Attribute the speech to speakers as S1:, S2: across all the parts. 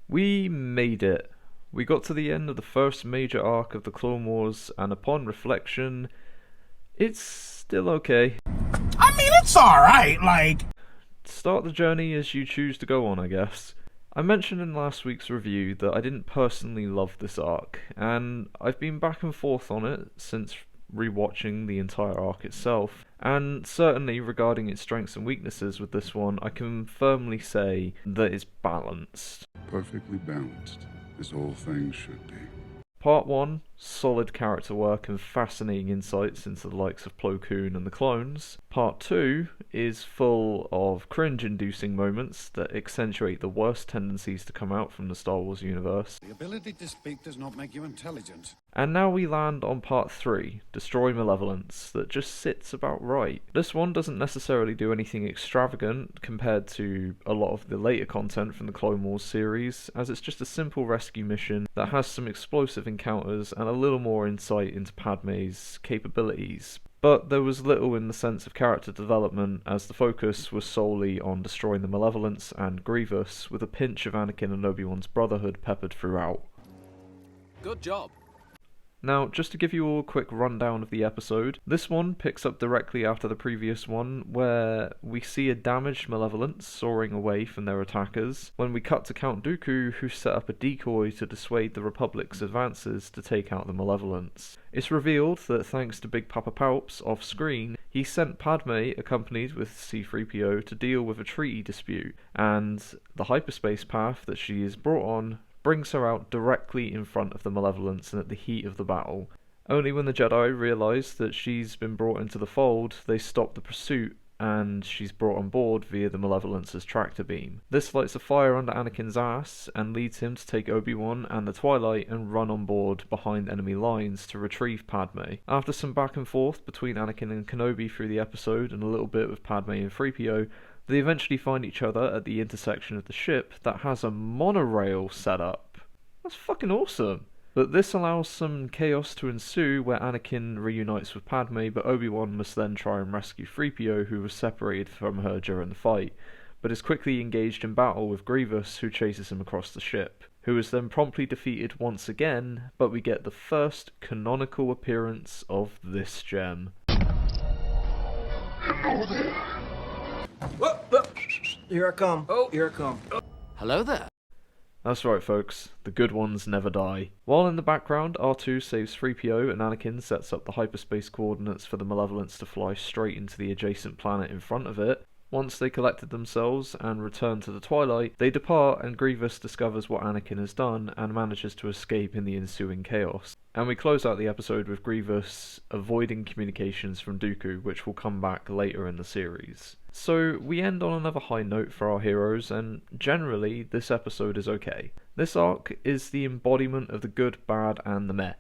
S1: We made it. We got to the end of the first major arc of the Clone Wars, and upon reflection, it's still okay.
S2: I mean, it's alright, like...
S1: Start the journey as you choose to go on, I guess. I mentioned in last week's review that I didn't personally love this arc, and I've been back and forth on it since rewatching the entire arc itself, and certainly regarding its strengths and weaknesses with this one, I can firmly say that it's balanced.
S3: Perfectly balanced, as all things should be.
S1: Part 1, solid character work and fascinating insights into the likes of Plo Koon and the clones. Part 2 is full of cringe-inducing moments that accentuate the worst tendencies to come out from the Star Wars universe.
S4: The ability to speak does not make you intelligent.
S1: And now we land on Part 3, Destroy Malevolence, that just sits about right. This one doesn't necessarily do anything extravagant compared to a lot of the later content from the Clone Wars series, as it's just a simple rescue mission that has some explosive encounters and a little more insight into Padmé's capabilities. But there was little in the sense of character development, as the focus was solely on destroying the Malevolence and Grievous, with a pinch of Anakin and Obi-Wan's brotherhood peppered throughout.
S5: Good job.
S1: Now, just to give you all a quick rundown of the episode, this one picks up directly after the previous one, where we see a damaged Malevolence soaring away from their attackers, when we cut to Count Dooku, who set up a decoy to dissuade the Republic's advances to take out the Malevolence. It's revealed that thanks to Big Papa Palps off-screen, he sent Padmé, accompanied with C-3PO, to deal with a treaty dispute, and the hyperspace path that she is brought on brings her out directly in front of the Malevolence and at the heat of the battle. Only when the Jedi realise that she's been brought into the fold, they stop the pursuit, and she's brought on board via the Malevolence's tractor beam. This lights a fire under Anakin's ass and leads him to take Obi-Wan and the Twilight and run on board behind enemy lines to retrieve Padmé. After some back and forth between Anakin and Kenobi through the episode and a little bit with Padmé and 3PO, they eventually find each other at the intersection of the ship that has a monorail set up. That's fucking awesome. But this allows some chaos to ensue where Anakin reunites with Padmé, but Obi-Wan must then try and rescue 3PO, who was separated from her during the fight, but is quickly engaged in battle with Grievous, who chases him across the ship, who is then promptly defeated once again, but we get the first canonical appearance of this gem.
S3: Hello there.
S6: Here I come.
S5: Oh.
S6: Here I come.
S5: Hello there.
S1: That's right, folks. The good ones never die. While in the background, R2 saves 3PO and Anakin sets up the hyperspace coordinates for the Malevolence to fly straight into the adjacent planet in front of it. Once they collected themselves and return to the Twilight, they depart and Grievous discovers what Anakin has done and manages to escape in the ensuing chaos. And we close out the episode with Grievous avoiding communications from Dooku, which will come back later in the series. So we end on another high note for our heroes, and generally this episode is okay. This arc is the embodiment of the good, bad and the meh.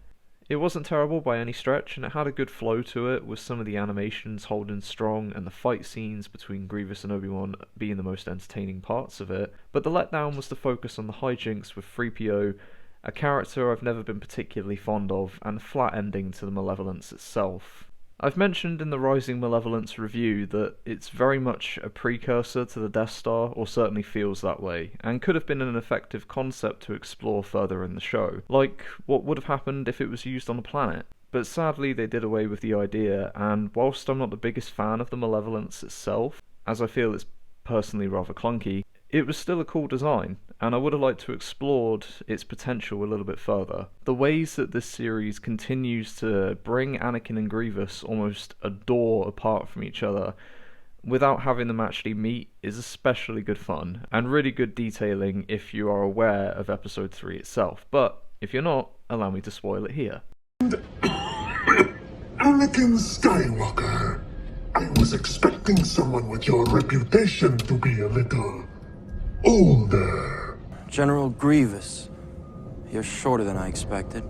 S1: It wasn't terrible by any stretch, and it had a good flow to it, with some of the animations holding strong and the fight scenes between Grievous and Obi-Wan being the most entertaining parts of it, but the letdown was the focus on the hijinks with 3PO, a character I've never been particularly fond of, and the flat ending to the Malevolence itself. I've mentioned in the Rising Malevolence review that it's very much a precursor to the Death Star, or certainly feels that way, and could have been an effective concept to explore further in the show, like what would have happened if it was used on a planet. But sadly they did away with the idea, and whilst I'm not the biggest fan of the Malevolence itself, as I feel it's personally rather clunky, it was still a cool design, and I would have liked to explore its potential a little bit further. The ways that this series continues to bring Anakin and Grievous almost a door apart from each other, without having them actually meet, is especially good fun, and really good detailing if you are aware of Episode 3 itself. But if you're not, allow me to spoil it here.
S3: Anakin Skywalker, I was expecting someone with your reputation to be a little older.
S6: General Grievous. You're shorter than I expected.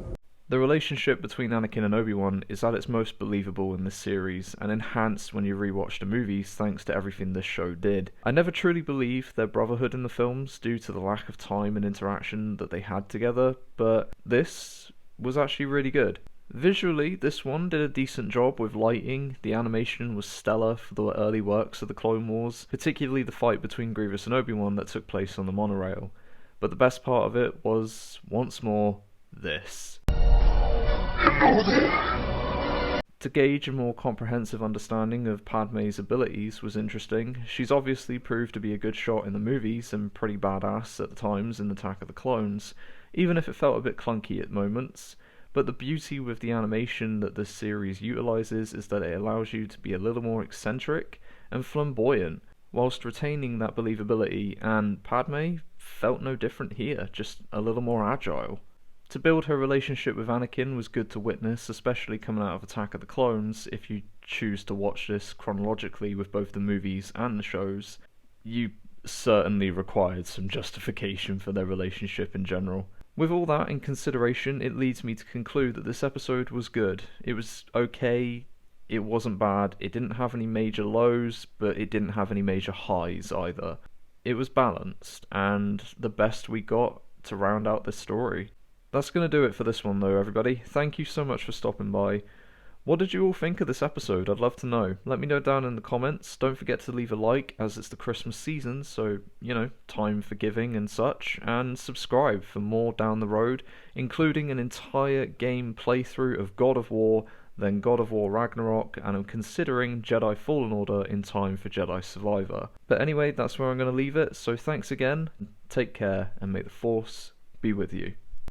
S1: The relationship between Anakin and Obi-Wan is at its most believable in this series, and enhanced when you rewatch the movies thanks to everything this show did. I never truly believed their brotherhood in the films due to the lack of time and interaction that they had together, but this was actually really good. Visually, this one did a decent job with lighting. The animation was stellar for the early works of the Clone Wars, particularly the fight between Grievous and Obi-Wan that took place on the monorail. But the best part of it was, once more, this.
S3: Hello there.
S1: To gauge a more comprehensive understanding of Padmé's abilities was interesting. She's obviously proved to be a good shot in the movies and pretty badass at the times in Attack of the Clones, even if it felt a bit clunky at moments. But the beauty with the animation that this series utilises is that it allows you to be a little more eccentric and flamboyant, whilst retaining that believability, and Padmé felt no different here, just a little more agile. To build her relationship with Anakin was good to witness, especially coming out of Attack of the Clones. If you choose to watch this chronologically with both the movies and the shows, you certainly required some justification for their relationship in general. With all that in consideration, it leads me to conclude that this episode was good. It was okay, it wasn't bad, it didn't have any major lows, but it didn't have any major highs either. It was balanced, and the best we got to round out this story. That's going to do it for this one though, everybody. Thank you so much for stopping by. What did you all think of this episode? I'd love to know. Let me know down in the comments. Don't forget to leave a like, as it's the Christmas season, so, time for giving and such. And subscribe for more down the road, including an entire game playthrough of God of War, then God of War Ragnarok, and I'm considering Jedi Fallen Order in time for Jedi Survivor. But anyway, that's where I'm going to leave it, so thanks again, take care, and may the Force be with you.